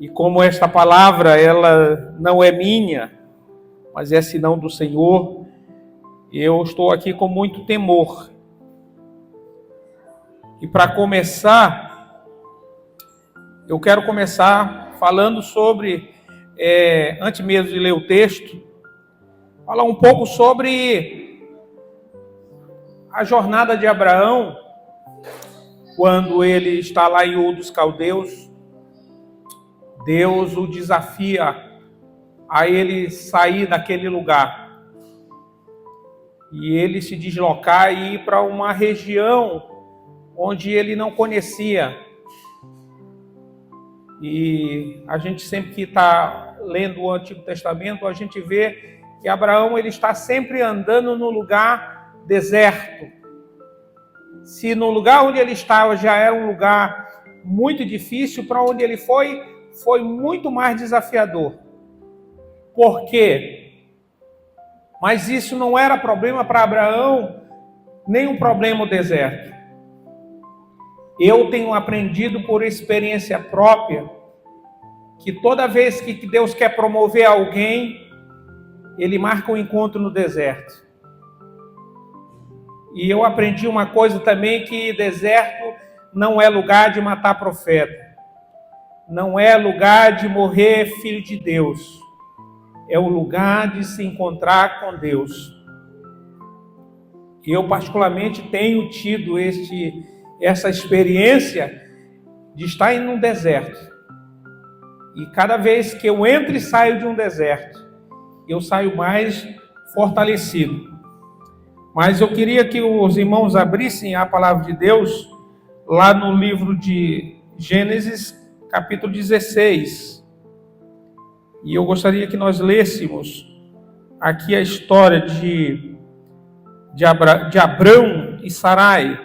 E como esta palavra, ela não é minha, mas é senão do Senhor, eu estou aqui com muito temor. E para começar, eu quero começar falando sobre, antes mesmo de ler o texto, falar um pouco sobre a jornada de Abraão, quando ele está lá em Ur dos Caldeus. Deus o desafia a ele sair daquele lugar e ele se deslocar e ir para uma região onde ele não conhecia. E a gente sempre que está lendo o Antigo Testamento, a gente vê que Abraão ele está sempre andando no lugar deserto. Se no lugar onde ele estava já era um lugar muito difícil, para onde ele foi muito mais desafiador. Por quê? Mas isso não era problema para Abraão, nem um problema o deserto. Eu tenho aprendido por experiência própria que toda vez que Deus quer promover alguém, Ele marca um encontro no deserto. E eu aprendi uma coisa também, que deserto não é lugar de matar profeta. Não é lugar de morrer filho de Deus. É o lugar de se encontrar com Deus. Eu particularmente tenho tido essa experiência de estar em um deserto. E cada vez que eu entro e saio de um deserto, eu saio mais fortalecido. Mas eu queria que os irmãos abrissem a palavra de Deus lá no livro de Gênesis, capítulo 16. E eu gostaria que nós lêssemos aqui a história de Abrão e Sarai.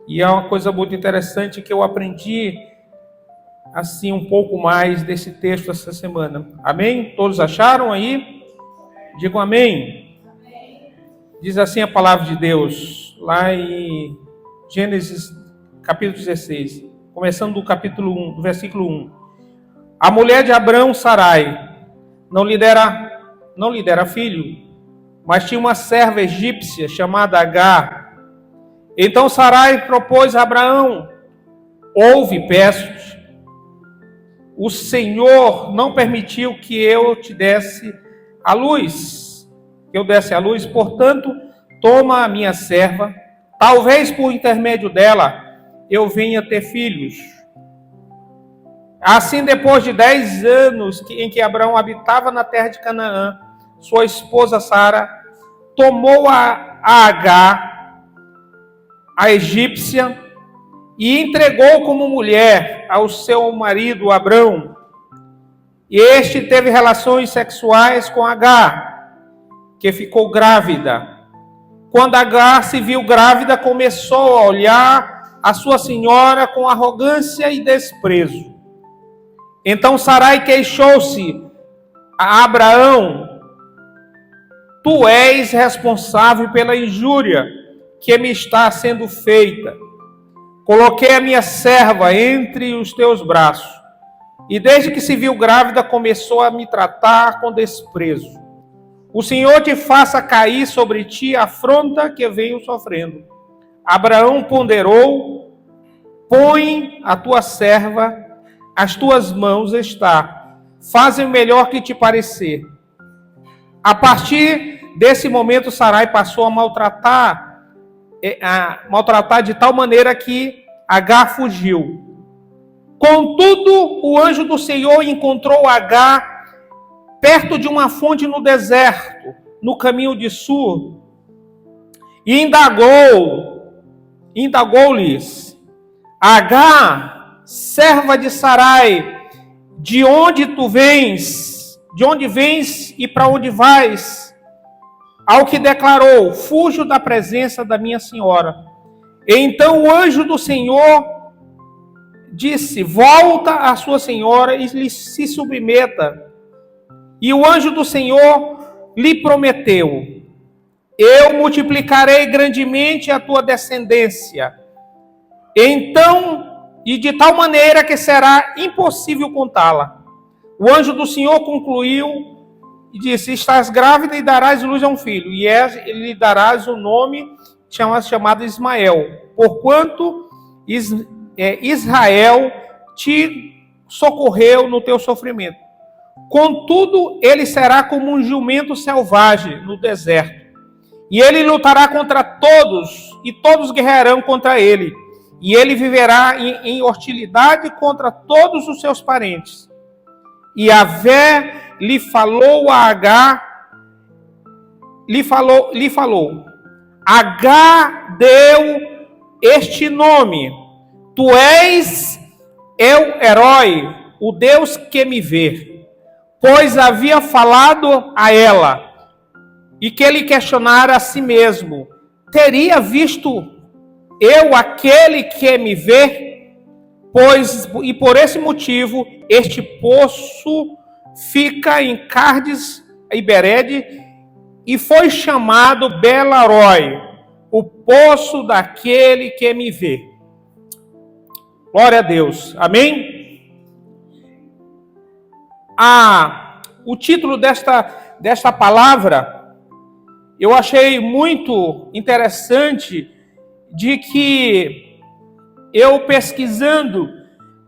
E é uma coisa muito interessante que eu aprendi assim um pouco mais desse texto essa semana. Amém? Todos acharam aí? Digam amém. Diz assim a palavra de Deus, lá em Gênesis capítulo 16, começando do capítulo 1, do versículo 1. A mulher de Abrão, Sarai, não lhe dera filho, mas tinha uma serva egípcia chamada Agar. Então Sarai propôs a Abraão: ouve, peço-te, o Senhor não permitiu que eu desse a luz, portanto, toma a minha serva, talvez por intermédio dela eu venha ter filhos. Assim, depois de 10 anos em que Abraão habitava na terra de Canaã, sua esposa Sara tomou a Agar, a egípcia, e entregou como mulher ao seu marido Abrão. E este teve relações sexuais com Agar, que ficou grávida. Quando Agar se viu grávida, começou a olhar a sua senhora com arrogância e desprezo. Então Sarai queixou-se a Abraão: tu és responsável pela injúria que me está sendo feita. Coloquei a minha serva entre os teus braços, e desde que se viu grávida começou a me tratar com desprezo. O Senhor te faça cair sobre ti a afronta que venho sofrendo. Abraão ponderou: põe a tua serva, as tuas mãos está, faze o melhor que te parecer. A partir desse momento, Sarai passou a maltratar de tal maneira que Agar fugiu. Contudo, o anjo do Senhor encontrou Agar perto de uma fonte no deserto, no caminho de Sur, e indagou-lhes: Agar, serva de Sarai, de onde vens e para onde vais? Ao que declarou: fujo da presença da minha senhora. E então o anjo do Senhor disse: volta à sua senhora e lhe se submeta. E o anjo do Senhor lhe prometeu: eu multiplicarei grandemente a tua descendência. Então e de tal maneira que será impossível contá-la. O anjo do Senhor concluiu e disse: estás grávida e darás luz a um filho, e lhe darás o nome chamado Ismael, porquanto Israel te socorreu no teu sofrimento. Contudo, ele será como um jumento selvagem no deserto, e ele lutará contra todos, e todos guerrearão contra ele, e ele viverá em hostilidade contra todos os seus parentes. E Yahvé lhe falou a Agar, lhe falou, Agar deu este nome: tu és eu herói, o Deus que me vê. Pois havia falado a ela, e que ele questionara a si mesmo: teria visto eu aquele que me vê? E por esse motivo, este poço fica em Cardes e Bered, e foi chamado Belaroi, o poço daquele que me vê. Glória a Deus. Amém? O título desta palavra, eu achei muito interessante, de que eu pesquisando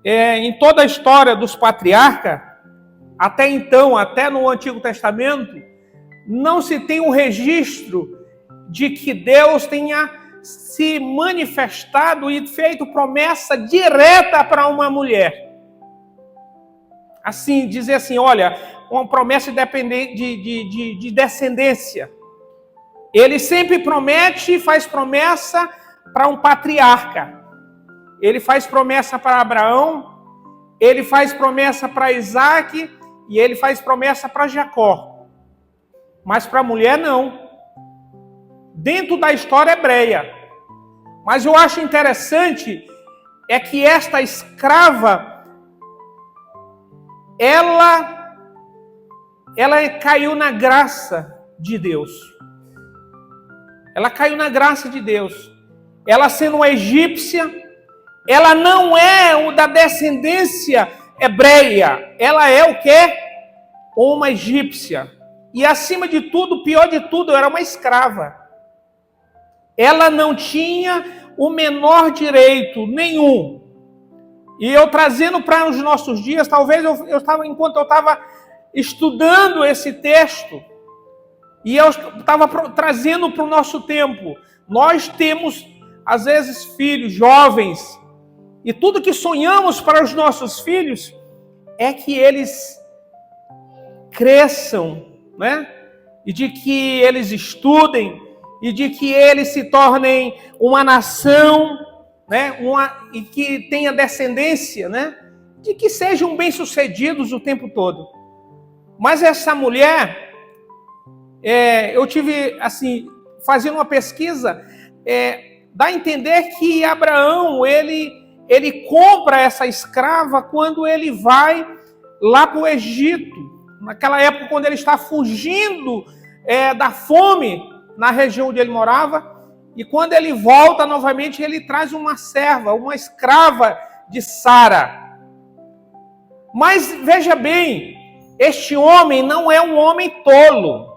em toda a história dos patriarcas, até então, até no Antigo Testamento, não se tem um registro de que Deus tenha se manifestado e feito promessa direta para uma mulher. Assim, dizer assim, olha, uma promessa de descendência. Ele sempre promete e faz promessa para um patriarca. Ele faz promessa para Abraão, ele faz promessa para Isaac e ele faz promessa para Jacó. Mas para a mulher não. Dentro da história hebreia. Mas eu acho interessante é que esta escrava, ela caiu na graça de Deus. Ela caiu na graça de Deus. Ela sendo uma egípcia, ela não é o da descendência hebreia. Ela é o quê? Uma egípcia. E acima de tudo, pior de tudo, era uma escrava. Ela não tinha o menor direito nenhum. E eu trazendo para os nossos dias, talvez enquanto eu estava estudando esse texto, e eu estava trazendo para o nosso tempo. Nós temos, às vezes, filhos jovens, e tudo que sonhamos para os nossos filhos é que eles cresçam, né? E de que eles estudem, e de que eles se tornem uma nação, né? E que tenha descendência, né? De que sejam bem-sucedidos o tempo todo. Mas essa mulher, eu tive, assim, fazendo uma pesquisa, dá a entender que Abraão, ele compra essa escrava quando ele vai lá para o Egito, naquela época quando ele está fugindo da fome na região onde ele morava, e quando ele volta novamente, ele traz uma serva, uma escrava de Sara. Mas veja bem, este homem não é um homem tolo.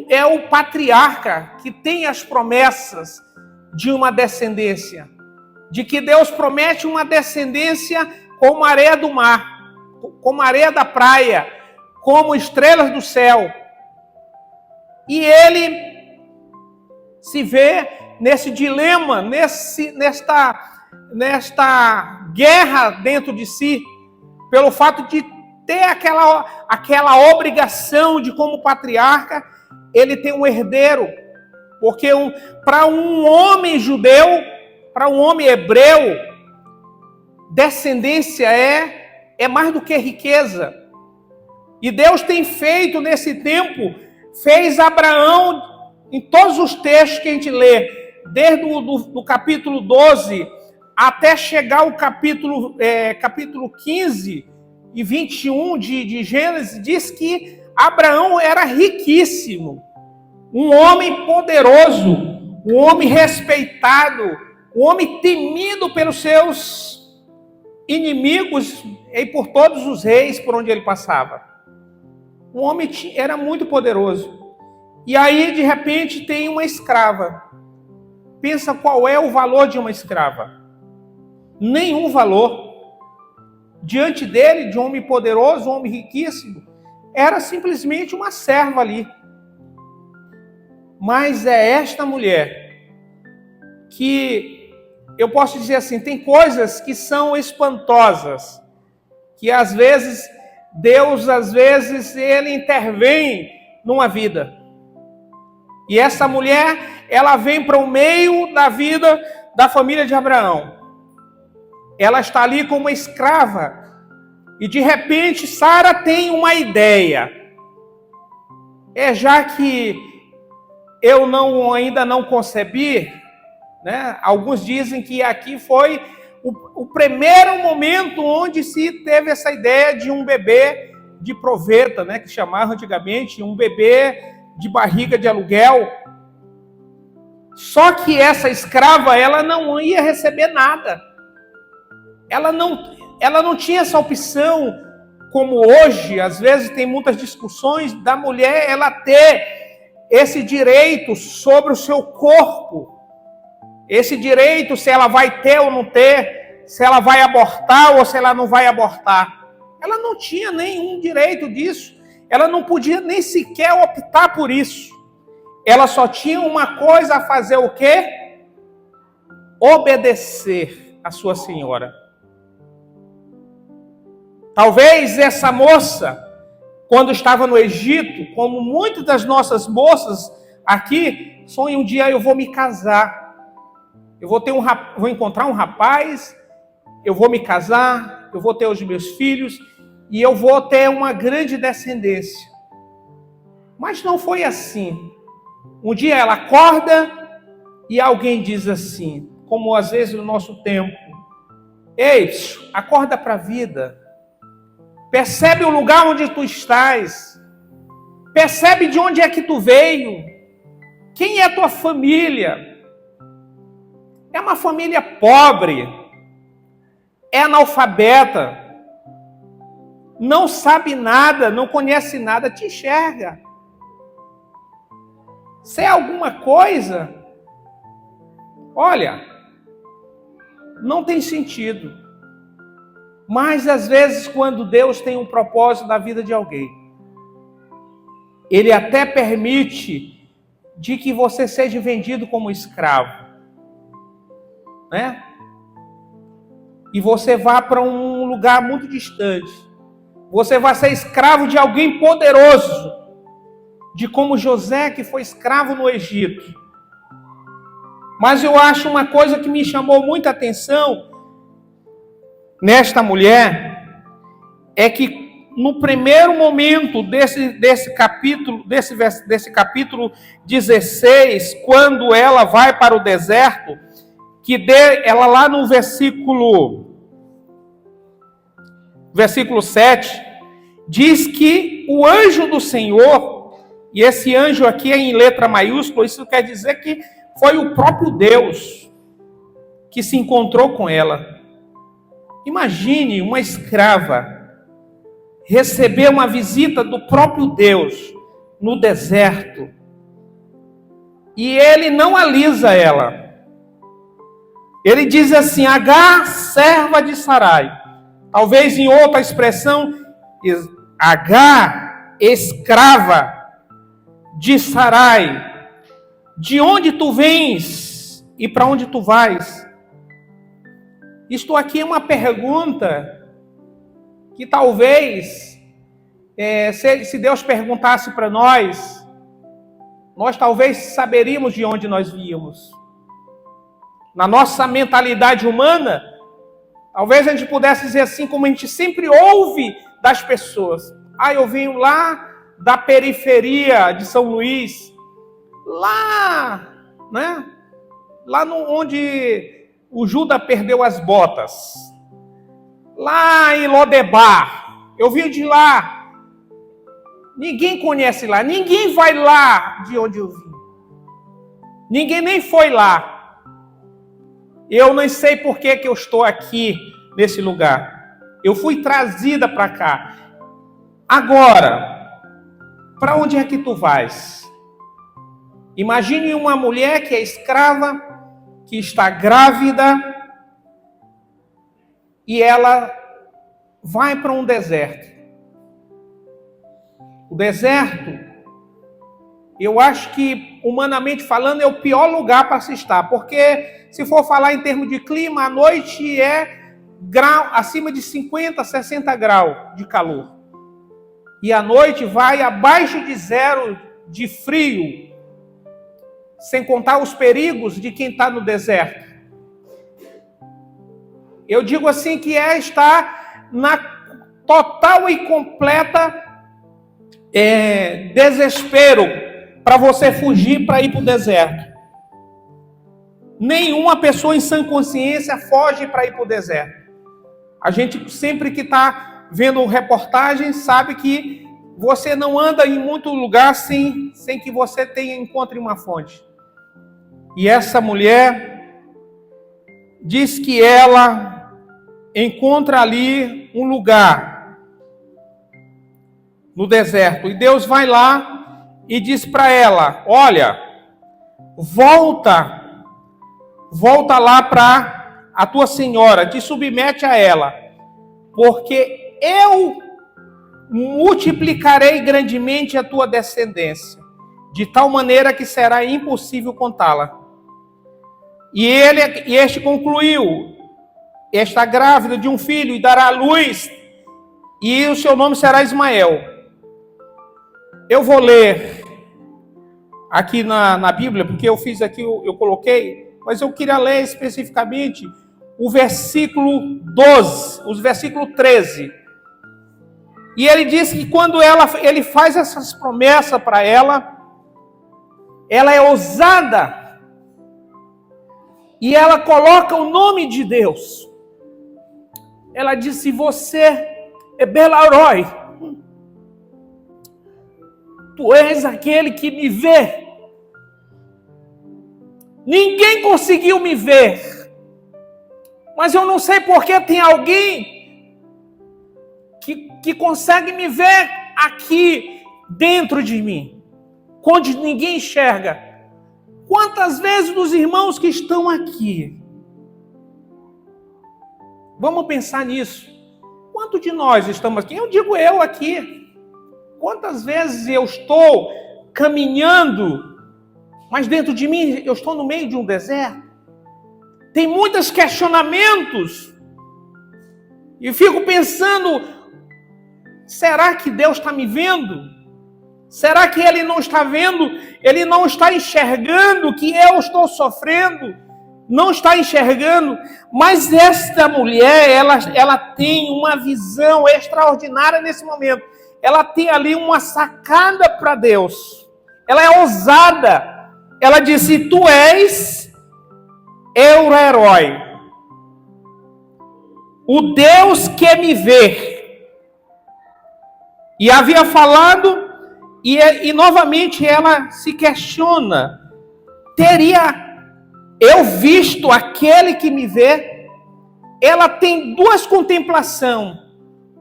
É o patriarca que tem as promessas de uma descendência. De que Deus promete uma descendência como a areia do mar, como a areia da praia, como estrelas do céu. E ele se vê nesse dilema, nesta guerra dentro de si, pelo fato de ter aquela obrigação de, como patriarca, ele ter um herdeiro. Porque para um homem judeu, para um homem hebreu, descendência é mais do que riqueza. E Deus tem feito nesse tempo, fez Abraão, em todos os textos que a gente lê, desde do capítulo 12 até chegar ao capítulo 15 e 21 de Gênesis, diz que Abraão era riquíssimo, um homem poderoso, um homem respeitado um homem temido pelos seus inimigos e por todos os reis por onde ele passava. Um homem era muito poderoso. E aí, de repente, tem uma escrava. Pensa qual é o valor de uma escrava. Nenhum valor. Diante dele, de um homem poderoso, um homem riquíssimo, era simplesmente uma serva ali. Mas é esta mulher que, eu posso dizer assim, tem coisas que são espantosas, que às vezes, Deus, ele intervém numa vida. E essa mulher, ela vem para o meio da vida da família de Abraão. Ela está ali como uma escrava. E de repente, Sara tem uma ideia. Já que eu ainda não concebi, né? Alguns dizem que aqui foi o primeiro momento onde se teve essa ideia de um bebê de proveta, né? Que chamavam antigamente um bebê de barriga de aluguel. Só que essa escrava, ela não ia receber nada. Ela não tinha essa opção, como hoje, às vezes tem muitas discussões da mulher, ela ter esse direito sobre o seu corpo. Esse direito, se ela vai ter ou não ter, se ela vai abortar ou se ela não vai abortar. Ela não tinha nenhum direito disso. Ela não podia nem sequer optar por isso. Ela só tinha uma coisa a fazer, o quê? Obedecer a sua senhora. Talvez essa moça, quando estava no Egito, como muitas das nossas moças aqui, sonham um dia eu vou me casar. Eu vou encontrar um rapaz, eu vou me casar, eu vou ter os meus filhos e eu vou ter uma grande descendência. Mas não foi assim. Um dia ela acorda e alguém diz assim, como às vezes no nosso tempo: ei, acorda para a vida. Percebe o lugar onde tu estás. Percebe de onde é que tu veio. Quem é a tua família? É uma família pobre. É analfabeta. Não sabe nada, não conhece nada, te enxerga. Se é alguma coisa, olha, não tem sentido. Mas às vezes, quando Deus tem um propósito na vida de alguém, Ele até permite de que você seja vendido como escravo, né? E você vá para um lugar muito distante. Você vai ser escravo de alguém poderoso, de como José, que foi escravo no Egito. Mas eu acho uma coisa que me chamou muita atenção nesta mulher, é que no primeiro momento desse capítulo 16, quando ela vai para o deserto, ela lá no versículo 7, diz que o anjo do Senhor, e esse anjo aqui é em letra maiúscula, isso quer dizer que foi o próprio Deus que se encontrou com ela. Imagine uma escrava receber uma visita do próprio Deus no deserto. E ele não alisa ela. Ele diz assim: Agar, serva de Sarai. Talvez em outra expressão, Agar, escrava de Sarai. De onde tu vens e para onde tu vais? Isto aqui é uma pergunta que talvez, se Deus perguntasse para nós talvez saberíamos de onde nós víamos. Na nossa mentalidade humana, talvez a gente pudesse dizer assim, como a gente sempre ouve das pessoas: eu venho lá da periferia de São Luís, lá, né? Lá onde o Judas perdeu as botas. Lá em Lodebar. Eu vim de lá. Ninguém conhece lá. Ninguém vai lá de onde eu vim. Ninguém nem foi lá. Eu não sei por que eu estou aqui nesse lugar. Eu fui trazida para cá. Agora, para onde é que tu vais? Imagine uma mulher que é escrava, que está grávida, e ela vai para um deserto. O deserto, eu acho que, humanamente falando, é o pior lugar para se estar, porque se for falar em termos de clima, a noite é acima de 50, 60 graus de calor. E a noite vai abaixo de 0 de frio, sem contar os perigos de quem está no deserto. Eu digo assim que estar na total e completa desespero para você fugir para ir para o deserto. Nenhuma pessoa em sã consciência foge para ir para o deserto. A gente sempre que está vendo reportagem sabe que você não anda em muito lugar sem que você encontre uma fonte. E essa mulher diz que ela encontra ali um lugar no deserto. E Deus vai lá e diz para ela: olha, volta lá para a tua senhora, te submete a ela, porque eu multiplicarei grandemente a tua descendência, de tal maneira que será impossível contá-la. E este concluiu: está grávida de um filho e dará à luz, e o seu nome será Ismael. Eu vou ler aqui na Bíblia, porque eu fiz aqui, eu coloquei, mas eu queria ler especificamente o versículo 12, os versículo 13. E ele diz que quando ele faz essas promessas para ela é ousada. E ela coloca o nome de Deus. Ela disse: você é Belaroi. Tu és aquele que me vê. Ninguém conseguiu me ver. Mas eu não sei porque tem alguém que consegue me ver aqui dentro de mim, onde ninguém enxerga. Quantas vezes dos irmãos que estão aqui, vamos pensar nisso, quanto de nós estamos aqui? Eu digo eu aqui, quantas vezes eu estou caminhando, mas dentro de mim eu estou no meio de um deserto, tem muitos questionamentos, e fico pensando, será que Deus está me vendo? Será que Ele não está vendo? Ele não está enxergando que eu estou sofrendo? Não está enxergando? Mas esta mulher, ela tem uma visão extraordinária nesse momento. Ela tem ali uma sacada para Deus. Ela é ousada. Ela disse: tu és Herói, o Deus que me vê. E havia falado... E novamente ela se questiona: teria eu visto aquele que me vê? Ela tem duas contemplações.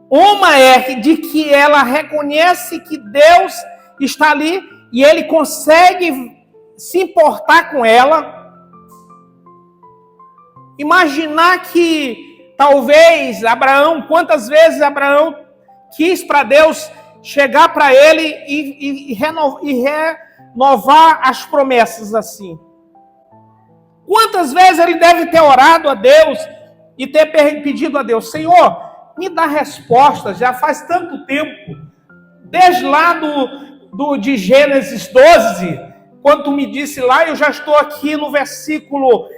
Uma é de que ela reconhece que Deus está ali e Ele consegue se importar com ela. Imaginar que talvez Abraão, quantas vezes Abraão quis para Deus chegar para ele e renovar as promessas assim. Quantas vezes ele deve ter orado a Deus e ter pedido a Deus: Senhor, me dá resposta, já faz tanto tempo, desde lá de Gênesis 12, quando tu me disse lá, eu já estou aqui no versículo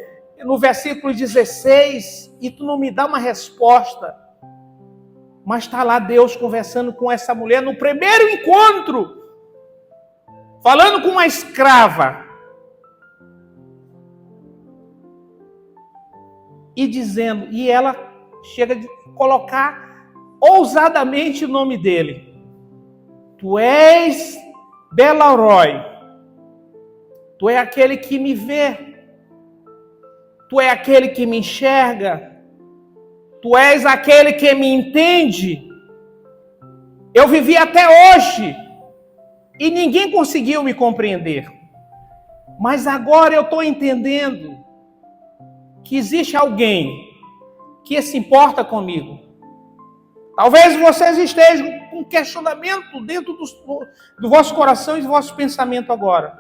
16, e tu não me dá uma resposta. Mas está lá Deus conversando com essa mulher no primeiro encontro, falando com uma escrava, e dizendo, e ela chega a colocar ousadamente o nome dele: tu és Belaroi, tu é aquele que me vê. Tu é aquele que me enxerga. Tu és aquele que me entende. Eu vivi até hoje e ninguém conseguiu me compreender. Mas agora eu estou entendendo que existe alguém que se importa comigo. Talvez vocês estejam com questionamento dentro do vosso coração e do vosso pensamento agora.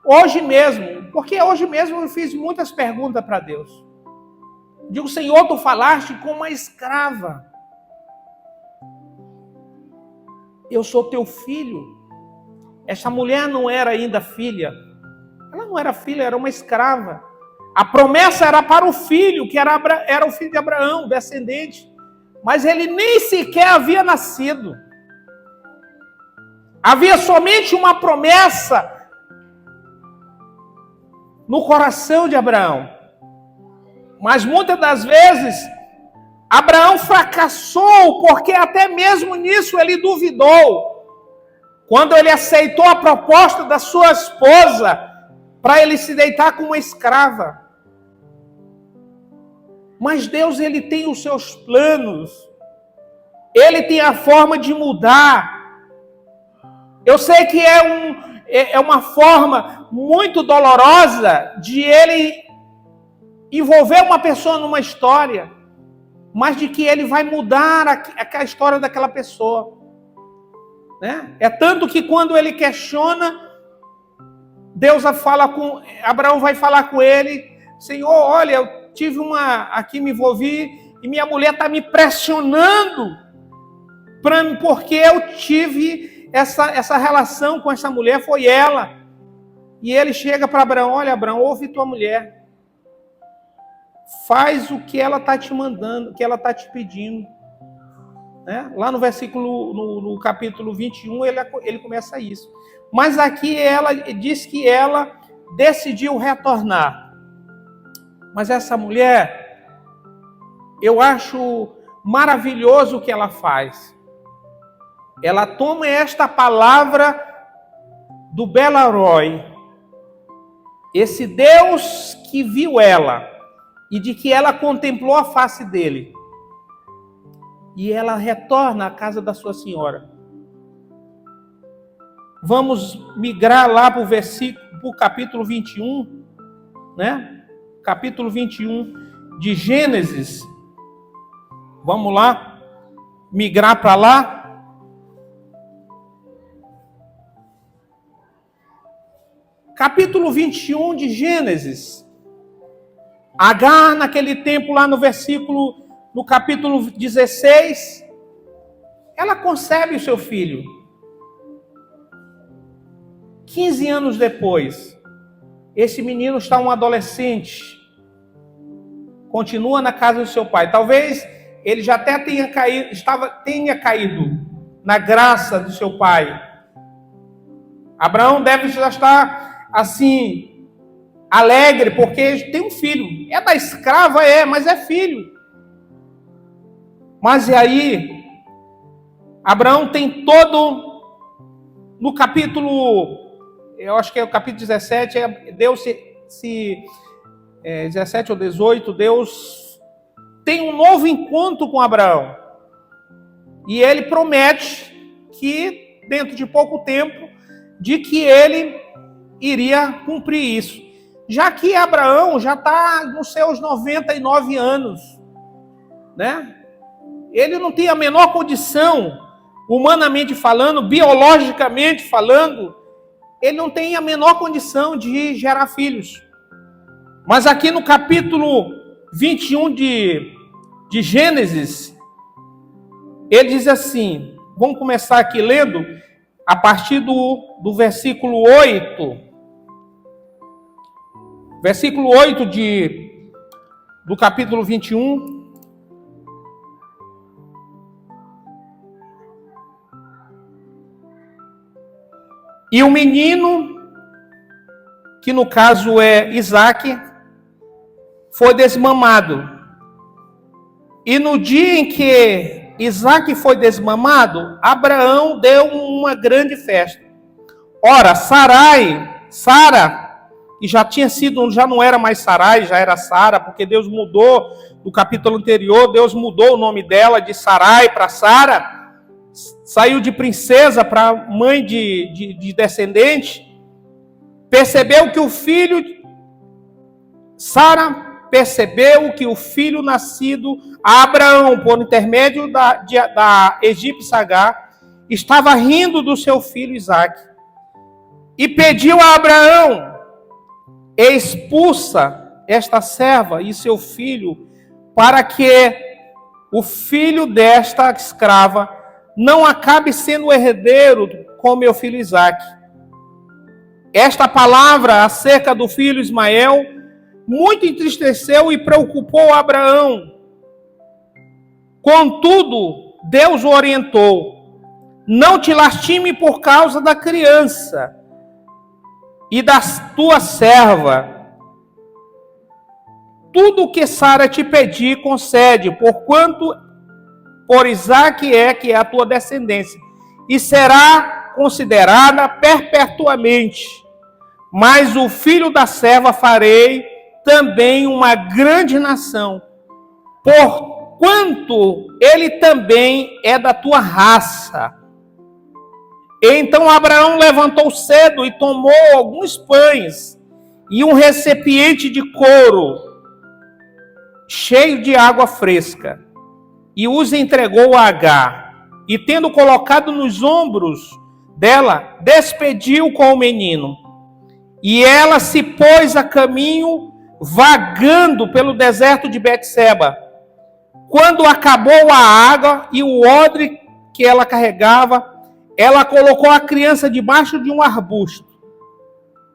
Hoje mesmo, porque hoje mesmo eu fiz muitas perguntas para Deus. Digo, Senhor, tu falaste com uma escrava. Eu sou teu filho. Essa mulher não era ainda filha. Ela não era filha, era uma escrava. A promessa era para o filho, que era o filho de Abraão, descendente. Mas ele nem sequer havia nascido. Havia somente uma promessa no coração de Abraão. Mas muitas das vezes, Abraão fracassou, porque até mesmo nisso ele duvidou. Quando ele aceitou a proposta da sua esposa, para ele se deitar com uma escrava. Mas Deus, ele tem os seus planos. Ele tem a forma de mudar. Eu sei que é uma forma muito dolorosa de ele envolver uma pessoa numa história, mas de que ele vai mudar a história daquela pessoa. Né? É tanto que quando ele questiona, Abraão vai falar com ele, Senhor, olha, eu tive aqui me envolvi, e minha mulher está me pressionando, porque eu tive essa relação com essa mulher, foi ela. E ele chega para Abraão, olha Abraão, ouve tua mulher. Faz o que ela está te mandando, o que ela está te pedindo. Né? Lá no no capítulo 21, ele começa isso. Mas aqui ela diz que ela decidiu retornar. Mas essa mulher, eu acho maravilhoso o que ela faz. Ela toma esta palavra do Belaroi, esse Deus que viu ela, e de que ela contemplou a face dele. E ela retorna à casa da sua senhora. Vamos migrar lá para o capítulo 21, né? Capítulo 21 de Gênesis. Vamos lá, migrar para lá. Capítulo 21 de Gênesis. Agar, naquele tempo, lá no capítulo 16, ela concebe o seu filho. 15 anos depois, esse menino está um adolescente, continua na casa do seu pai. Talvez ele já até tenha caído na graça do seu pai. Abraão deve já estar assim, alegre, porque tem um filho. É da escrava, mas é filho. Mas e aí, Abraão tem todo, no capítulo, eu acho que é o capítulo 17, Deus 17 ou 18, Deus tem um novo encontro com Abraão. E ele promete que, dentro de pouco tempo, de que ele iria cumprir isso. Já que Abraão já está nos seus 99 anos, né? Ele não tem a menor condição, humanamente falando, biologicamente falando, ele não tem a menor condição de gerar filhos. Mas aqui no capítulo 21 de Gênesis, ele diz assim, vamos começar aqui lendo, a partir do versículo 8. Versículo 8 do capítulo 21. E o menino, que no caso é Isaque, foi desmamado. E no dia em que Isaque foi desmamado, Abraão deu uma grande festa. Ora, Sara, e já não era mais Sarai, já era Sara, porque Deus mudou, no capítulo anterior, Deus mudou o nome dela de Sarai para Sara, saiu de princesa para mãe de descendente, percebeu que o filho, Sara percebeu que o filho nascido a Abraão, por intermédio da egípcia Agar, estava rindo do seu filho Isaque, e pediu a Abraão: expulsa esta serva e seu filho, para que o filho desta escrava não acabe sendo herdeiro com meu filho Isaque. Esta palavra acerca do filho Ismael muito entristeceu e preocupou Abraão. Contudo, Deus o orientou: não te lastime por causa da criança e da tua serva. Tudo o que Sara te pedir, concede, porquanto por Isaque é que é a tua descendência, e será considerada perpetuamente. Mas o filho da serva farei também uma grande nação, porquanto ele também é da tua raça. Então Abraão levantou cedo e tomou alguns pães e um recipiente de couro cheio de água fresca, e os entregou a Agar, e tendo colocado nos ombros dela, despediu com o menino. E ela se pôs a caminho, vagando pelo deserto de Betseba. Quando acabou a água e o odre que ela carregava, ela colocou a criança debaixo de um arbusto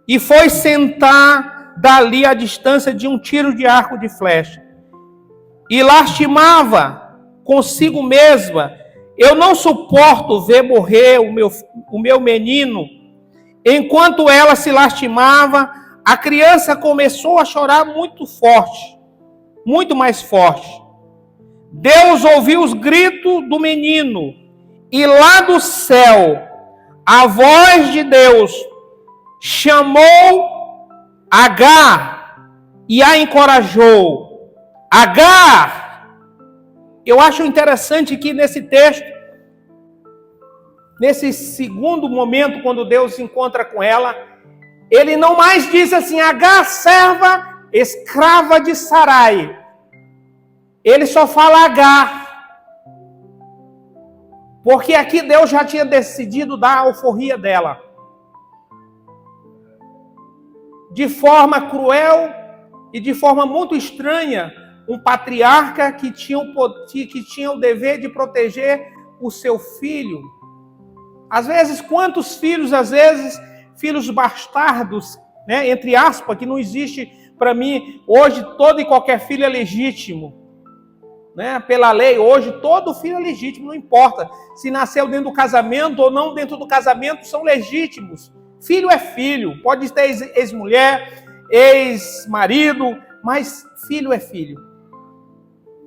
e foi sentar dali a distância de um tiro de arco de flecha. E lastimava consigo mesma: eu não suporto ver morrer o meu menino. Enquanto ela se lastimava, a criança começou a chorar muito forte, muito mais forte. Deus ouviu os gritos do menino, e lá do céu, a voz de Deus chamou Agar e a encorajou. Agar! Eu acho interessante que nesse texto, nesse segundo momento, quando Deus se encontra com ela, ele não mais diz assim: Agar, serva, escrava de Sarai. Ele só fala Agar. Porque aqui Deus já tinha decidido dar a alforria dela. De forma cruel e de forma muito estranha, um patriarca que tinha o dever de proteger o seu filho. Às vezes, quantos filhos, filhos bastardos, né, entre aspas, que não existe para mim, hoje todo e qualquer filho é legítimo. Né? Pela lei, hoje todo filho é legítimo, não importa se nasceu dentro do casamento ou não dentro do casamento, são legítimos. Filho é filho, pode ter ex-mulher, ex-marido, mas filho é filho.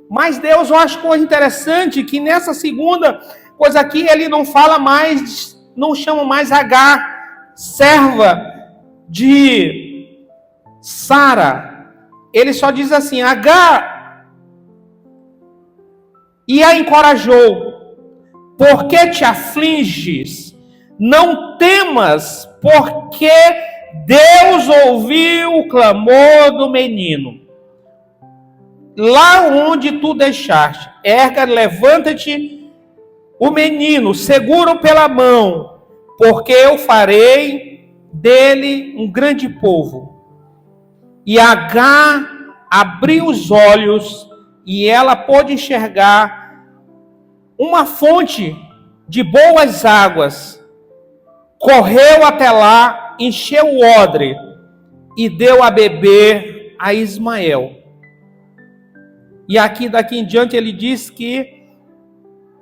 Mas Deus, eu acho coisa interessante que nessa segunda coisa aqui, ele não fala mais, não chama mais Agar, serva de Sara. Ele só diz assim: Agar, e a encorajou: por que te afliges? Não temas, porque Deus ouviu o clamor do menino. Lá onde tu deixaste, erga, levanta-te o menino, segura-o pela mão, porque eu farei dele um grande povo. E Agar abriu os olhos e ela pôde enxergar uma fonte de boas águas. Correu até lá, encheu o odre e deu a beber a Ismael. E aqui, daqui em diante, ele diz que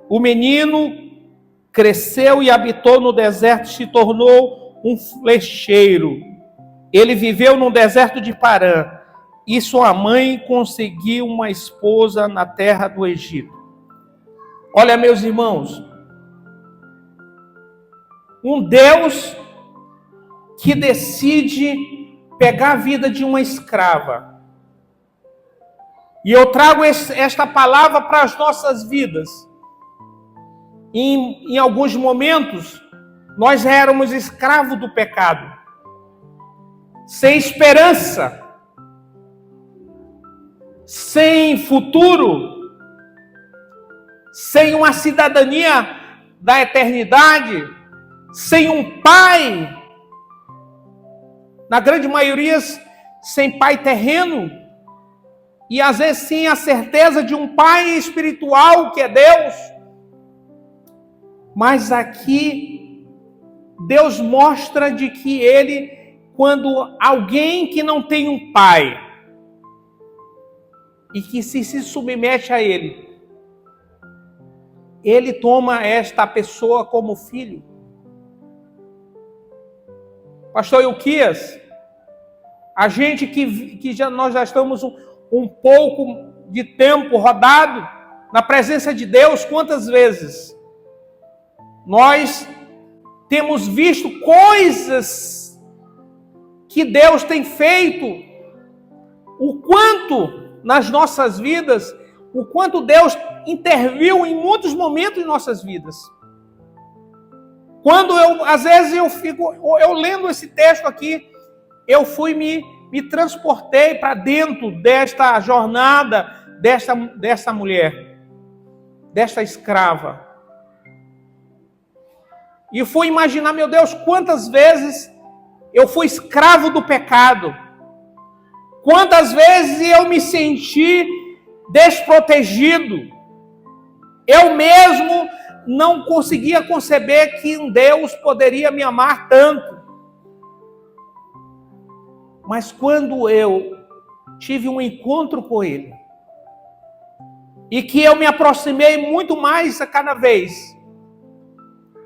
o menino cresceu e habitou no deserto, se tornou um flecheiro. Ele viveu no deserto de Parã, e sua mãe conseguiu uma esposa na terra do Egito. Olha, meus irmãos, um Deus que decide pegar a vida de uma escrava. E eu trago esta palavra para as nossas vidas. Em alguns momentos, nós éramos escravos do pecado, sem esperança, sem futuro, sem uma cidadania da eternidade, sem um pai, na grande maioria sem pai terreno, e às vezes sem a certeza de um pai espiritual que é Deus. Mas aqui Deus mostra de que Ele, quando alguém que não tem um pai e que se submete a Ele, Ele toma esta pessoa como filho. Pastor Ilquias, a gente nós já estamos um pouco de tempo rodado na presença de Deus, quantas vezes nós temos visto coisas que Deus tem feito, o quanto nas nossas vidas, o quanto Deus interviu em muitos momentos em nossas vidas. Quando às vezes eu lendo esse texto aqui, eu fui me transportei para dentro desta jornada, desta mulher, desta escrava. E fui imaginar, meu Deus, quantas vezes eu fui escravo do pecado. Quantas vezes eu me senti desprotegido. Eu mesmo não conseguia conceber que um Deus poderia me amar tanto. Mas quando eu tive um encontro com Ele, e que eu me aproximei muito mais a cada vez,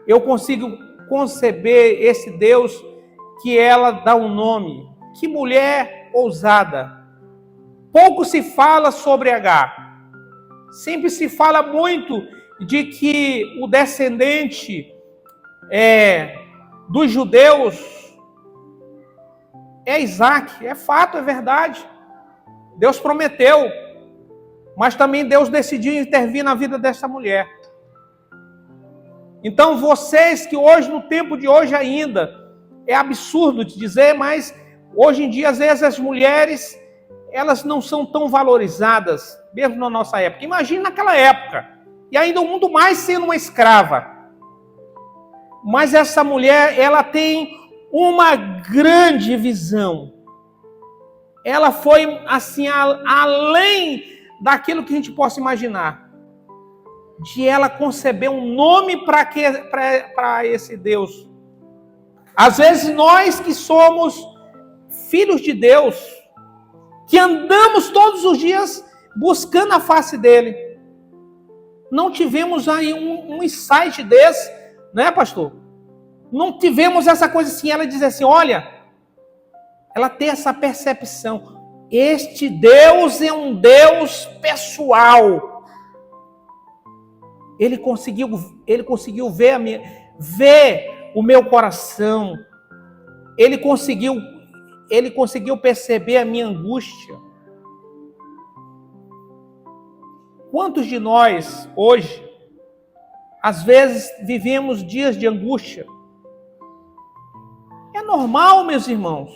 eu consigo conceber esse Deus que ela dá um nome. Que mulher ousada. Pouco se fala sobre Agar. Sempre se fala muito de que o descendente dos judeus é Isaac. É fato, é verdade. Deus prometeu. Mas também Deus decidiu intervir na vida dessa mulher. Então vocês que hoje, no tempo de hoje ainda, é absurdo de dizer, mas hoje em dia, às vezes, as mulheres, elas não são tão valorizadas, mesmo na nossa época. Imagine naquela época, e ainda o mundo mais sendo uma escrava. Mas essa mulher, ela tem uma grande visão. Ela foi, assim, além daquilo que a gente possa imaginar. De ela conceber um nome para esse Deus. Às vezes nós que somos filhos de Deus, que andamos todos os dias buscando a face dele, não tivemos aí um insight desse, né, pastor? Não tivemos essa coisa assim, ela diz assim, olha, ela tem essa percepção, este Deus é um Deus pessoal. Ele conseguiu ver o meu coração. Ele conseguiu perceber a minha angústia. Quantos de nós, hoje, às vezes, vivemos dias de angústia? É normal, meus irmãos.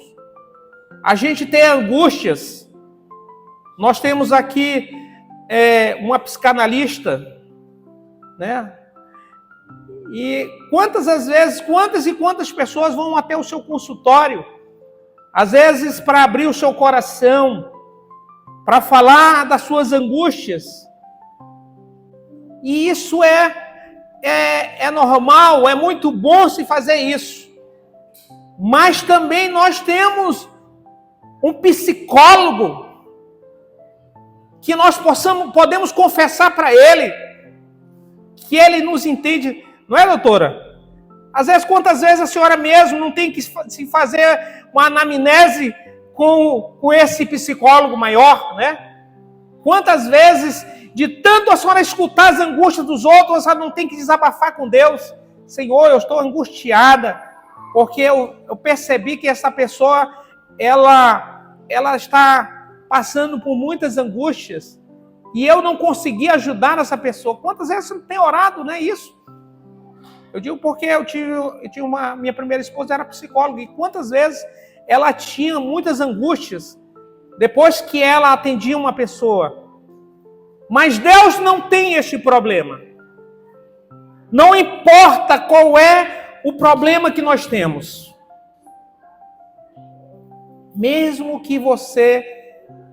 A gente tem angústias. Nós temos aqui uma psicanalista, né? E quantas pessoas vão até o seu consultório, às vezes para abrir o seu coração, para falar das suas angústias. E isso é normal, é muito bom se fazer isso. Mas também nós temos um psicólogo que nós podemos confessar para ele, que ele nos entende, não é, doutora? Às vezes, quantas vezes a senhora mesmo não tem que se fazer uma anamnese com esse psicólogo maior, né? Quantas vezes, de tanto a senhora escutar as angústias dos outros, a senhora não tem que desabafar com Deus. Senhor, eu estou angustiada, porque eu percebi que essa pessoa, ela está passando por muitas angústias e eu não consegui ajudar essa pessoa. Quantas vezes você tem orado, não é isso? Eu digo porque minha primeira esposa era psicóloga, e quantas vezes ela tinha muitas angústias depois que ela atendia uma pessoa. Mas Deus não tem este problema. Não importa qual é o problema que nós temos. Mesmo que você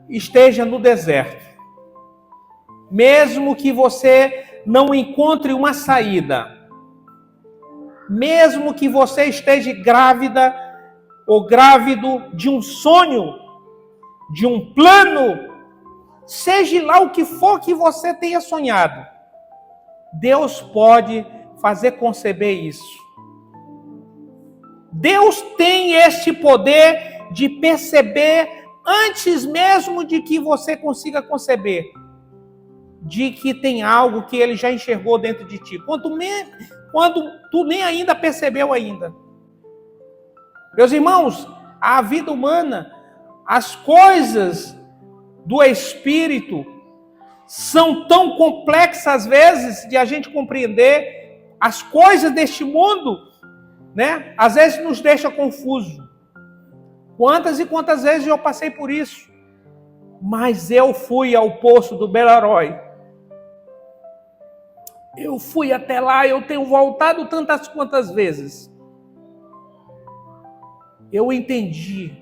esteja no deserto, mesmo que você não encontre uma saída, mesmo que você esteja grávida ou grávido de um sonho, de um plano, seja lá o que for que você tenha sonhado, Deus pode fazer conceber isso. Deus tem este poder de perceber antes mesmo de que você consiga conceber, de que tem algo que Ele já enxergou dentro de ti, quando tu nem ainda percebeu ainda. Meus irmãos, a vida humana, as coisas do Espírito são tão complexas às vezes de a gente compreender. As coisas deste mundo, né, às vezes nos deixa confuso. Quantas e quantas vezes eu passei por isso. Mas eu fui ao poço do Belaroi. Eu fui até lá, eu tenho voltado tantas quantas vezes. Eu entendi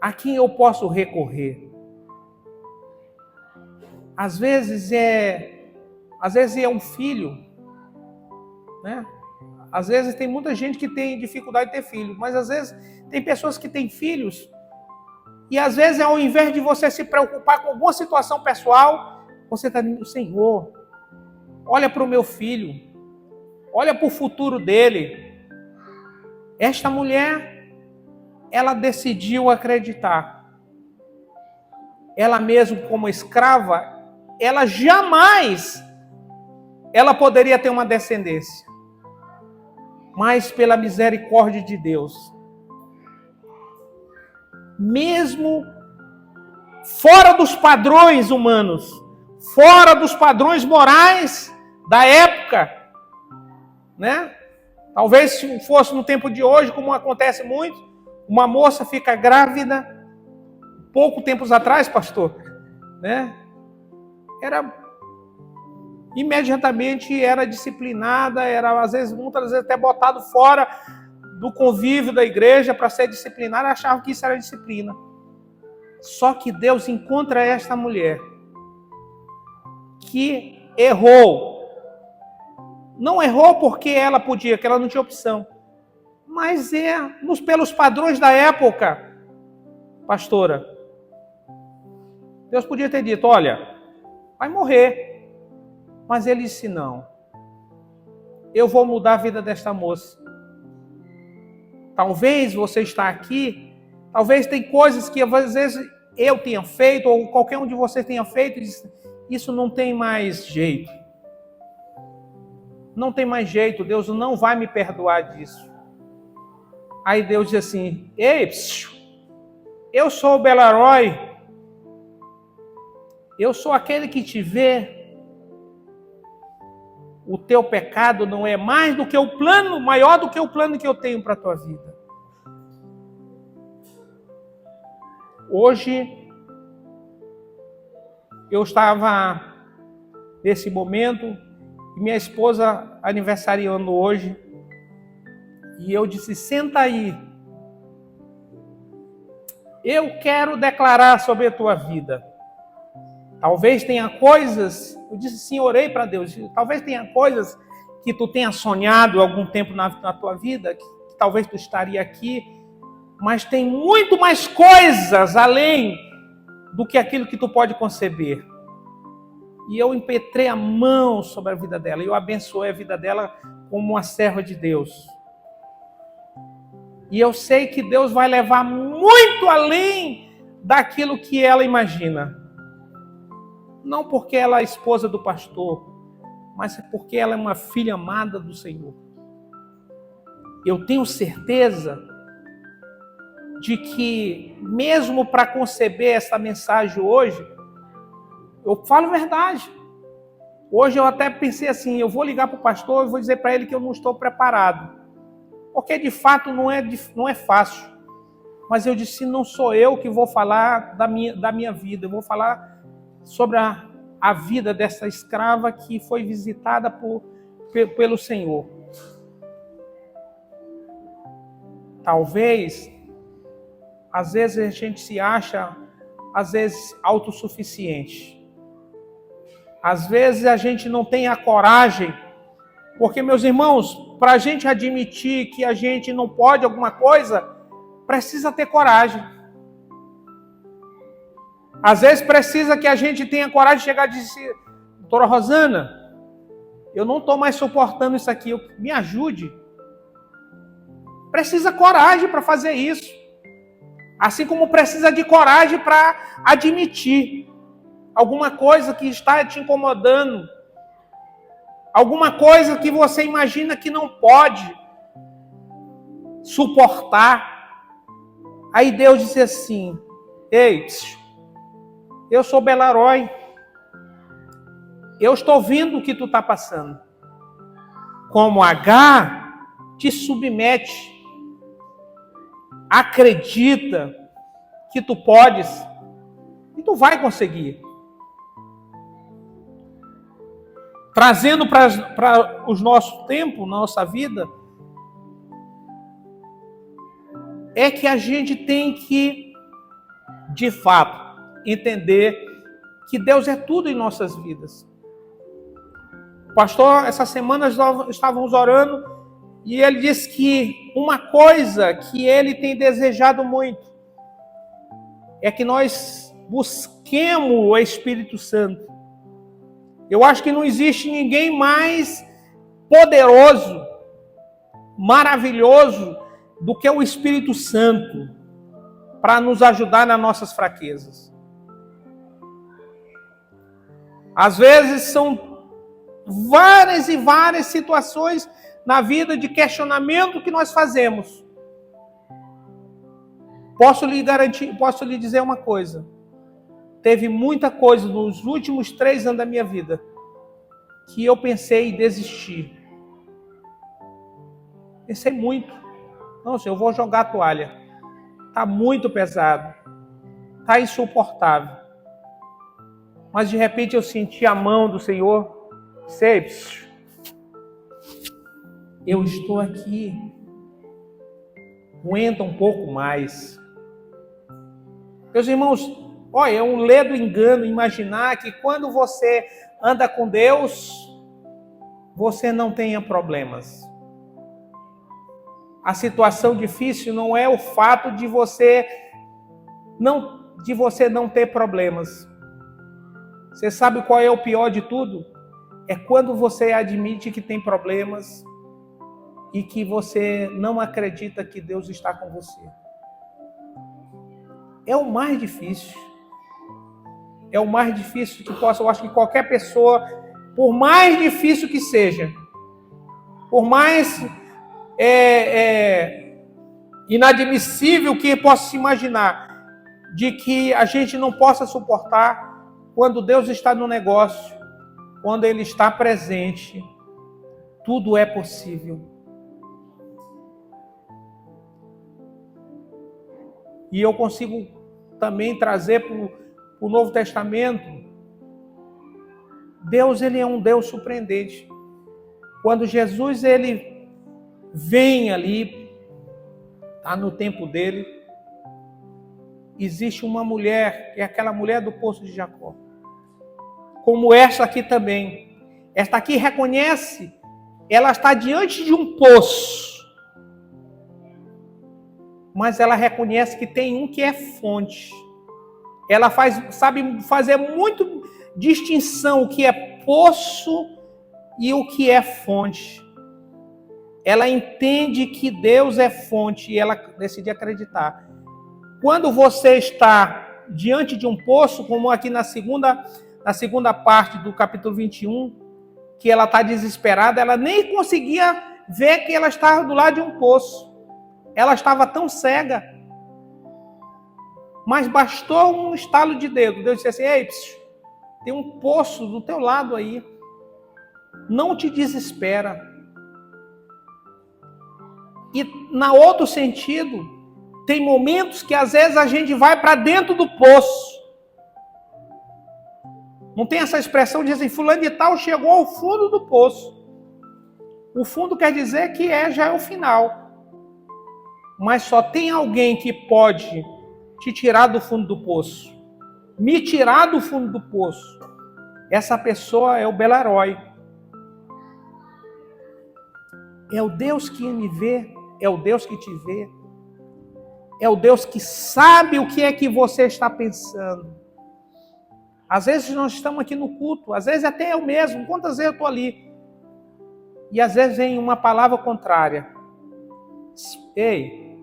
a quem eu posso recorrer. Às vezes é um filho, né? Às vezes tem muita gente que tem dificuldade de ter filho, mas às vezes tem pessoas que têm filhos e às vezes ao invés de você se preocupar com alguma situação pessoal, você está dizendo: Senhor, olha para o meu filho, olha para o futuro dele. Esta mulher, ela decidiu acreditar. Ela mesmo como escrava, ela jamais poderia ter uma descendência. Mas pela misericórdia de Deus, mesmo fora dos padrões humanos, fora dos padrões morais da época, né? Talvez se fosse no tempo de hoje, como acontece muito, uma moça fica grávida, pouco tempos atrás, pastor, né? Imediatamente era disciplinada, era muitas vezes até botado fora do convívio da igreja para ser disciplinada, achava que isso era disciplina. Só que Deus encontra esta mulher que errou. Não errou porque ela podia, que ela não tinha opção. Mas pelos padrões da época, pastora, Deus podia ter dito: olha, vai morrer. Mas ele disse: não, eu vou mudar a vida desta moça. Talvez você está aqui, talvez tem coisas que às vezes eu tenha feito, ou qualquer um de vocês tenha feito, e diz: isso não tem mais jeito. Não tem mais jeito, Deus não vai me perdoar disso. Aí Deus diz assim: ei, eu sou o Belaroi, eu sou aquele que te vê. O teu pecado não é mais do que o plano, maior do que o plano que eu tenho para a tua vida. Hoje, eu estava nesse momento, e minha esposa aniversariando hoje, e eu disse: senta aí. Eu quero declarar sobre a tua vida. Talvez tenha coisas, eu disse sim, orei para Deus, talvez tenha coisas que tu tenha sonhado algum tempo na tua vida, que talvez tu estaria aqui, mas tem muito mais coisas além do que aquilo que tu pode conceber. E eu impetrei a mão sobre a vida dela, e eu abençoei a vida dela como uma serva de Deus. E eu sei que Deus vai levar muito além daquilo que ela imagina. Não porque ela é esposa do pastor, mas porque ela é uma filha amada do Senhor. Eu tenho certeza de que, mesmo para conceber essa mensagem hoje, eu falo a verdade. Hoje eu até pensei assim, eu vou ligar para o pastor e vou dizer para ele que eu não estou preparado. Porque de fato não é fácil. Mas eu disse, não sou eu que vou falar da minha vida, eu vou falar sobre a vida dessa escrava que foi visitada pelo Senhor. Talvez, às vezes a gente se acha, às vezes, autossuficiente. Às vezes a gente não tem a coragem, porque, meus irmãos, para a gente admitir que a gente não pode alguma coisa, precisa ter coragem. Às vezes precisa que a gente tenha coragem de chegar e dizer, doutora Rosana, eu não estou mais suportando isso aqui, me ajude. Precisa coragem para fazer isso. Assim como precisa de coragem para admitir alguma coisa que está te incomodando, alguma coisa que você imagina que não pode suportar. Aí Deus disse assim, ei, eu sou Belarói, eu estou vendo o que tu está passando. Como H te submete, acredita que tu podes e tu vai conseguir. Trazendo para os nossos tempos, nossa vida, é que a gente tem que, de fato, entender que Deus é tudo em nossas vidas. Pastor, essa semana nós estávamos orando e ele disse que uma coisa que ele tem desejado muito é que nós busquemos o Espírito Santo. Eu acho que não existe ninguém mais poderoso, maravilhoso do que o Espírito Santo para nos ajudar nas nossas fraquezas. Às vezes são várias e várias situações na vida de questionamento que nós fazemos. Posso lhe dizer uma coisa. Teve muita coisa nos últimos 3 anos da minha vida que eu pensei em desistir. Pensei muito. Não, senhor, eu vou jogar a toalha. Está muito pesado. Está insuportável. Mas de repente eu senti a mão do Senhor. Sei, eu estou aqui. Aguenta um pouco mais. Meus irmãos, olha, é um ledo engano imaginar que quando você anda com Deus, você não tenha problemas. A situação difícil não é o fato de você não ter problemas. Você sabe qual é o pior de tudo? É quando você admite que tem problemas e que você não acredita que Deus está com você. É o mais difícil. É o mais difícil que possa. Eu acho que qualquer pessoa, por mais difícil que seja, por mais inadmissível que possa se imaginar, de que a gente não possa suportar, quando Deus está no negócio, quando Ele está presente, tudo é possível. E eu consigo também trazer para o Novo Testamento. Deus, Ele é um Deus surpreendente. Quando Jesus, Ele vem ali, está no tempo dele, existe uma mulher, que é aquela mulher do poço de Jacó. Como esta aqui também. Esta aqui reconhece, ela está diante de um poço. Mas ela reconhece que tem um que é fonte. Ela sabe fazer muito distinção o que é poço e o que é fonte. Ela entende que Deus é fonte e ela decide acreditar. Quando você está diante de um poço, como aqui na segunda parte do capítulo 21, que ela está desesperada, ela nem conseguia ver que ela estava do lado de um poço. Ela estava tão cega. Mas bastou um estalo de dedo. Deus disse assim: ei, tem um poço do teu lado aí. Não te desespera. E na outro sentido, tem momentos que às vezes a gente vai para dentro do poço. Não tem essa expressão de assim, fulano de tal chegou ao fundo do poço. O fundo quer dizer que já é o final. Mas só tem alguém que pode te tirar do fundo do poço. Me tirar do fundo do poço. Essa pessoa é o Belaroi. É o Deus que me vê. É o Deus que te vê. É o Deus que sabe o que é que você está pensando. Às vezes nós estamos aqui no culto. Às vezes até eu mesmo. Quantas vezes eu estou ali? E às vezes vem uma palavra contrária. Ei,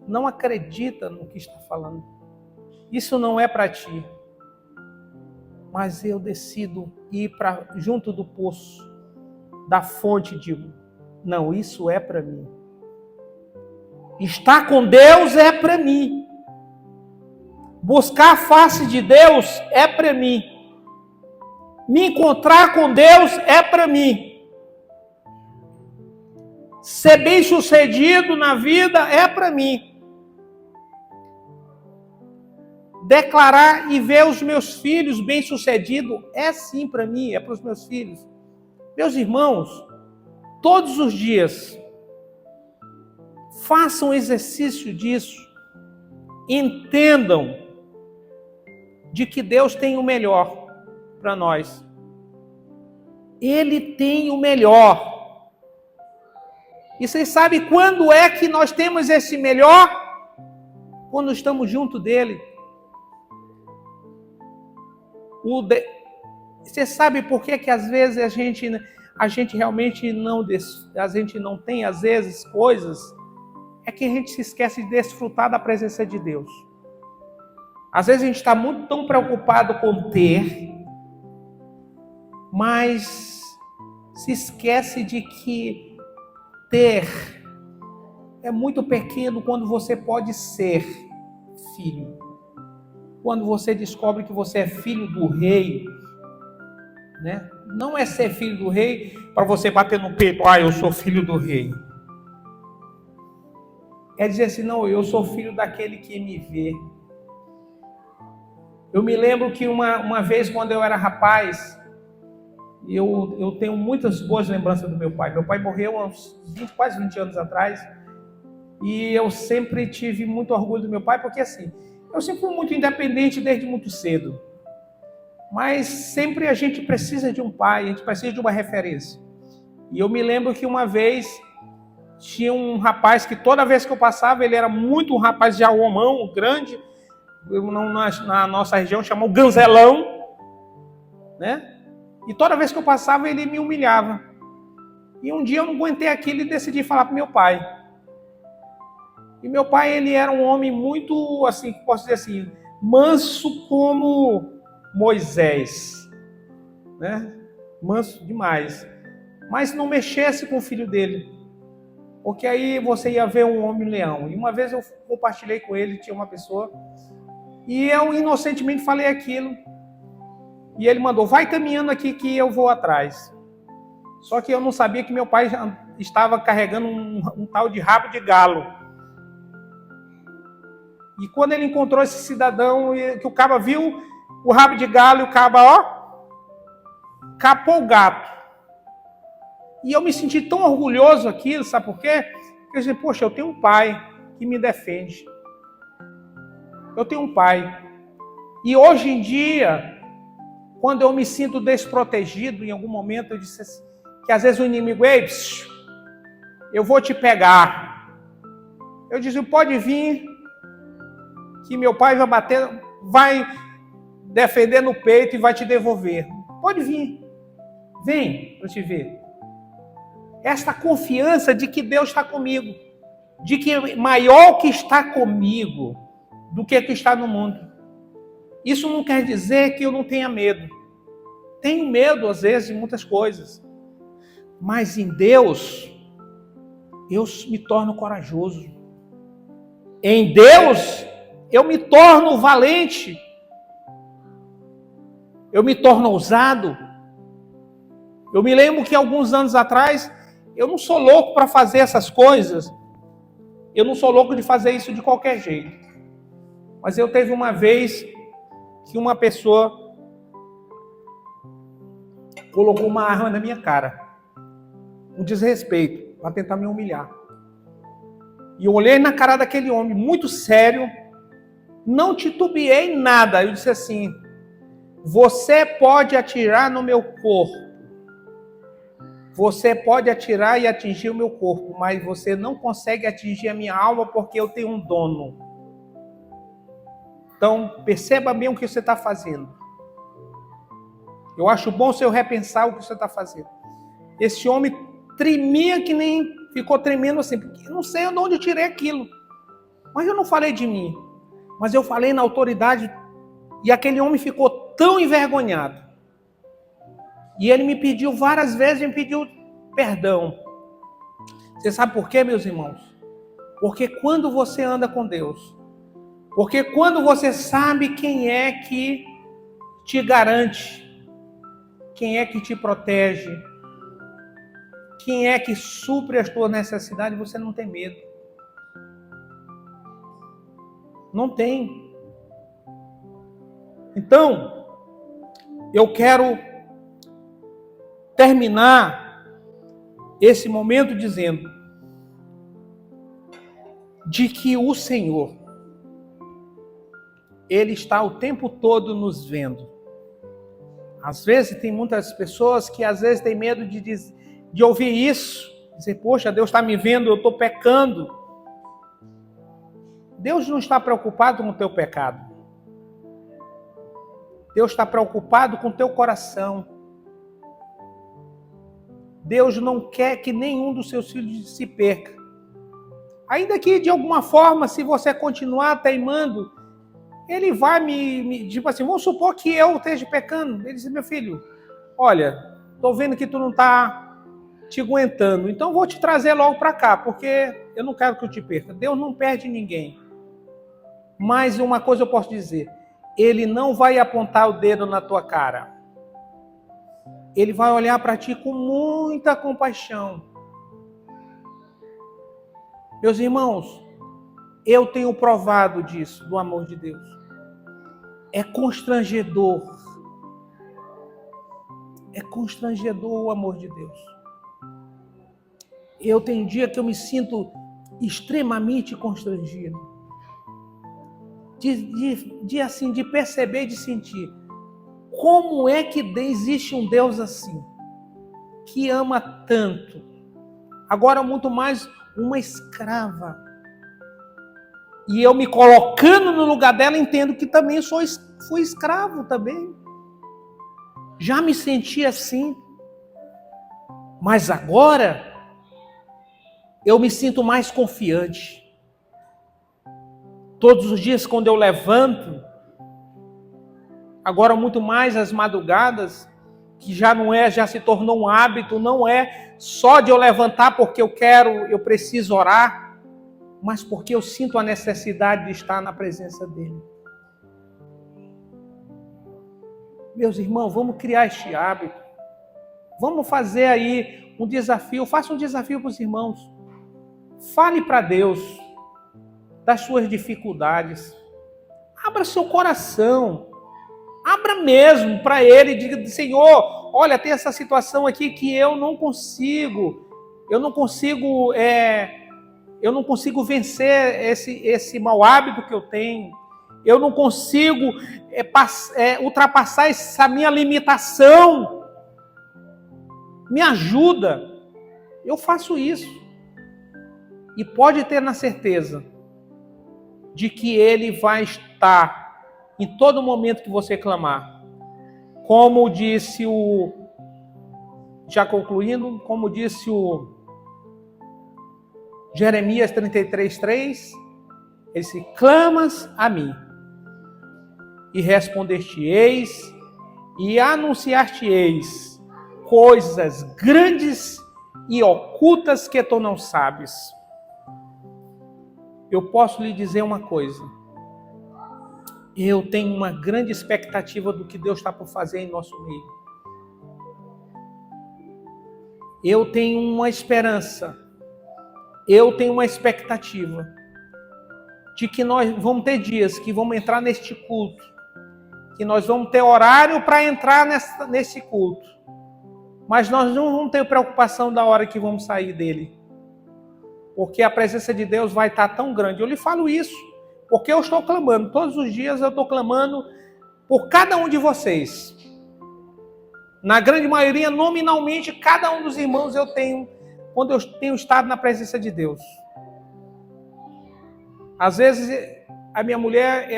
não acredita no que está falando. Isso não é para ti. Mas eu decido ir para junto do poço, da fonte, e digo, não, isso é para mim. Estar com Deus é para mim. Buscar a face de Deus é para mim. Me encontrar com Deus é para mim. Ser bem-sucedido na vida é para mim. Declarar e ver os meus filhos bem-sucedidos é sim para mim, é para os meus filhos. Meus irmãos, todos os dias, façam exercício disso. Entendam de que Deus tem o melhor para nós. Ele tem o melhor. E vocês sabem quando é que nós temos esse melhor? Quando estamos junto dele. Você sabe por que às vezes a gente realmente não tem, às vezes, coisas? É que a gente se esquece de desfrutar da presença de Deus. Às vezes a gente está muito tão preocupado com ter, mas se esquece de que ter é muito pequeno quando você pode ser filho. Quando você descobre que você é filho do rei, né? Não é ser filho do rei para você bater no peito, eu sou filho do rei. É dizer assim, não, eu sou filho daquele que me vê. Eu me lembro que uma vez, quando eu era rapaz, eu tenho muitas boas lembranças do meu pai. Meu pai morreu há uns quase 20 anos atrás, e eu sempre tive muito orgulho do meu pai, porque assim, eu sempre fui muito independente desde muito cedo. Mas sempre a gente precisa de um pai, a gente precisa de uma referência. E eu me lembro que uma vez tinha um rapaz que toda vez que eu passava, ele era muito um rapaz de homão, grande, na nossa região chamou Ganzelão, né? E toda vez que eu passava, ele me humilhava. E um dia eu não aguentei aquilo e decidi falar para meu pai. E meu pai, ele era um homem muito, assim, posso dizer assim, manso como Moisés, né? Manso demais. Mas não mexesse com o filho dele, porque aí você ia ver um homem-leão. E uma vez eu compartilhei com ele, tinha uma pessoa, e eu inocentemente falei aquilo, e ele mandou, vai caminhando aqui que eu vou atrás. Só que eu não sabia que meu pai estava carregando um tal de rabo de galo. E quando ele encontrou esse cidadão, que o caba viu o rabo de galo, e o caba, capou o gato. E eu me senti tão orgulhoso aquilo, sabe por quê? Porque eu disse, poxa, eu tenho um pai que me defende. Eu tenho um pai. E hoje em dia, quando eu me sinto desprotegido, em algum momento eu disse assim, que às vezes o inimigo, eu vou te pegar. Eu disse, pode vir, que meu pai vai defender no peito e vai te devolver. Pode vir. Vem para te ver. Esta confiança de que Deus está comigo. De que maior que está comigo do que está no mundo. Isso não quer dizer que eu não tenha medo. Tenho medo, às vezes, de muitas coisas. Mas em Deus, eu me torno corajoso. Em Deus, eu me torno valente, eu me torno ousado. Eu me lembro que alguns anos atrás, eu não sou louco para fazer essas coisas, eu não sou louco de fazer isso de qualquer jeito. Mas eu teve uma vez que uma pessoa colocou uma arma na minha cara, um desrespeito, para tentar me humilhar. E eu olhei na cara daquele homem, muito sério, não titubeei nada. Eu disse assim: você pode atirar no meu corpo, você pode atirar e atingir o meu corpo, mas você não consegue atingir a minha alma porque eu tenho um dono. Então, perceba bem o que você está fazendo. Eu acho bom se eu repensar o que você está fazendo. Esse homem tremia que nem... ficou tremendo assim, porque eu não sei de onde eu tirei aquilo. Mas eu não falei de mim. Mas eu falei na autoridade. E aquele homem ficou tão envergonhado. E ele me pediu várias vezes, me pediu perdão. Você sabe por quê, meus irmãos? Porque quando você anda com Deus, porque quando você sabe quem é que te garante, quem é que te protege, quem é que supre as tuas necessidades, você não tem medo. Não tem. Então, eu quero terminar esse momento dizendo de que o Senhor, Ele está o tempo todo nos vendo. Às vezes tem muitas pessoas que às vezes têm medo de ouvir isso, dizer, poxa, Deus está me vendo, eu estou pecando. Deus não está preocupado com o teu pecado. Deus está preocupado com o teu coração. Deus não quer que nenhum dos seus filhos se perca. Ainda que, de alguma forma, se você continuar teimando, Ele vai tipo assim, vamos supor que eu esteja pecando. Ele diz, meu filho, olha, estou vendo que tu não está te aguentando, então vou te trazer logo para cá, porque eu não quero que eu te perca. Deus não perde ninguém. Mas uma coisa eu posso dizer, Ele não vai apontar o dedo na tua cara. Ele vai olhar para ti com muita compaixão. Meus irmãos, eu tenho provado disso, do amor de Deus. É constrangedor. É constrangedor o amor de Deus. Eu tenho dia que eu me sinto extremamente constrangido. De perceber e de sentir. Como é que existe um Deus assim? Que ama tanto. Agora muito mais uma escrava. E eu me colocando no lugar dela, entendo que também fui escravo também. Já me senti assim. Mas agora, eu me sinto mais confiante. Todos os dias quando eu levanto, agora muito mais as madrugadas, que já se tornou um hábito, não é só de eu levantar porque eu preciso orar, mas porque eu sinto a necessidade de estar na presença dele. Meus irmãos, vamos criar este hábito. Vamos fazer aí um desafio. Faça um desafio para os irmãos. Fale para Deus das suas dificuldades. Abra seu coração. Abra mesmo para Ele. Diga, Senhor, olha, tem essa situação aqui que eu não consigo vencer esse mau hábito que eu tenho. Eu não consigo ultrapassar essa minha limitação. Me ajuda. Eu faço isso. E pode ter na certeza de que Ele vai estar em todo momento que você clamar. Como disse já concluindo, como disse o Jeremias 33:3, ele disse, clamas a mim, e responder-te-eis, e anunciar-te-eis coisas grandes e ocultas que tu não sabes. Eu posso lhe dizer uma coisa, eu tenho uma grande expectativa do que Deus está por fazer em nosso meio. Eu tenho uma esperança, eu tenho uma expectativa de que nós vamos ter dias que vamos entrar neste culto, que nós vamos ter horário para entrar nesse culto, mas nós não vamos ter preocupação da hora que vamos sair dele, porque a presença de Deus vai estar tão grande. Eu lhe falo isso porque eu estou clamando, todos os dias eu estou clamando por cada um de vocês. Na grande maioria, nominalmente, cada um dos irmãos eu tenho, quando eu tenho estado na presença de Deus. Às vezes, a minha mulher,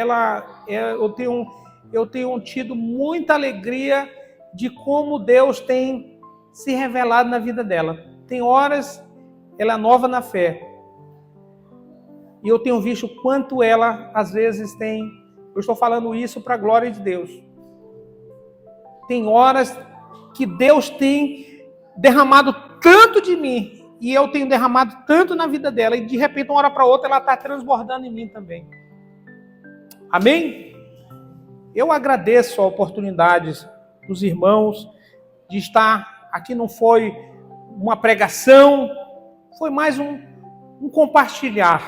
eu tenho tido muita alegria de como Deus tem se revelado na vida dela. Tem horas, ela é nova na fé. E eu tenho visto o quanto ela, às vezes, tem... Eu estou falando isso para a glória de Deus. Tem horas que Deus tem derramado tanto de mim, e eu tenho derramado tanto na vida dela, e de repente, uma hora para outra, ela está transbordando em mim também. Amém? Eu agradeço a oportunidade dos irmãos de estar aqui. Não foi uma pregação, foi mais um compartilhar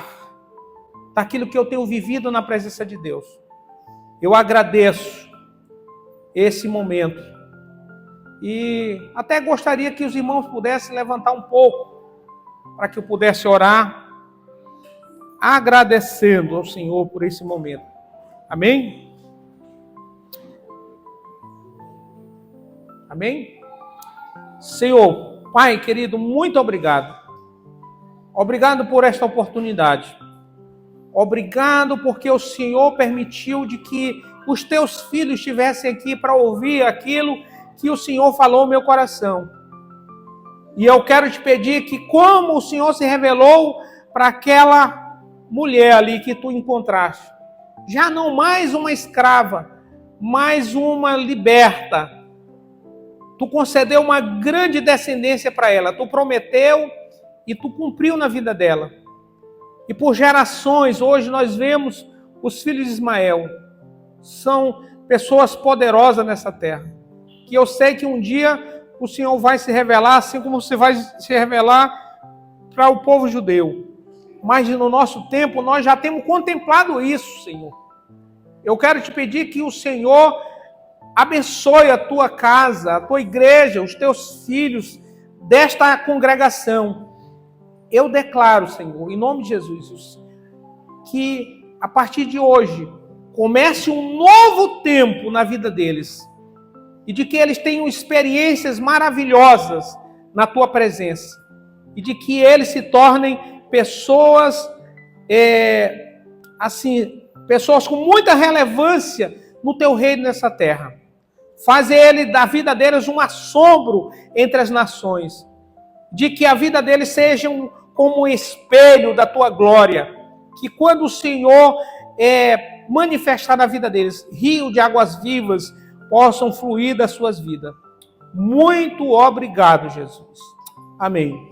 daquilo que eu tenho vivido na presença de Deus. Eu agradeço esse momento. E até gostaria que os irmãos pudessem levantar um pouco, para que eu pudesse orar, agradecendo ao Senhor por esse momento. Amém? Amém? Senhor, Pai querido, muito obrigado. Obrigado por esta oportunidade. Obrigado porque o Senhor permitiu de que os teus filhos estivessem aqui para ouvir aquilo que o Senhor falou no meu coração. E eu quero te pedir que, como o Senhor se revelou para aquela mulher ali que tu encontraste, já não mais uma escrava, mais uma liberta. Tu concedeu uma grande descendência para ela. Tu prometeu e tu cumpriu na vida dela. E por gerações, hoje nós vemos os filhos de Ismael. São pessoas poderosas nessa terra. Que eu sei que um dia o Senhor vai se revelar, assim como você vai se revelar para o povo judeu. Mas no nosso tempo nós já temos contemplado isso, Senhor. Eu quero te pedir que o Senhor abençoe a tua casa, a tua igreja, os teus filhos desta congregação. Eu declaro, Senhor, em nome de Jesus, que a partir de hoje comece um novo tempo na vida deles e de que eles tenham experiências maravilhosas na tua presença e de que eles se tornem pessoas, pessoas com muita relevância no teu reino nessa terra. Faz da vida deles um assombro entre as nações, de que a vida deles seja como um espelho da tua glória, que quando o Senhor manifestar na vida deles, rio de águas vivas possam fluir das suas vidas. Muito obrigado, Jesus. Amém.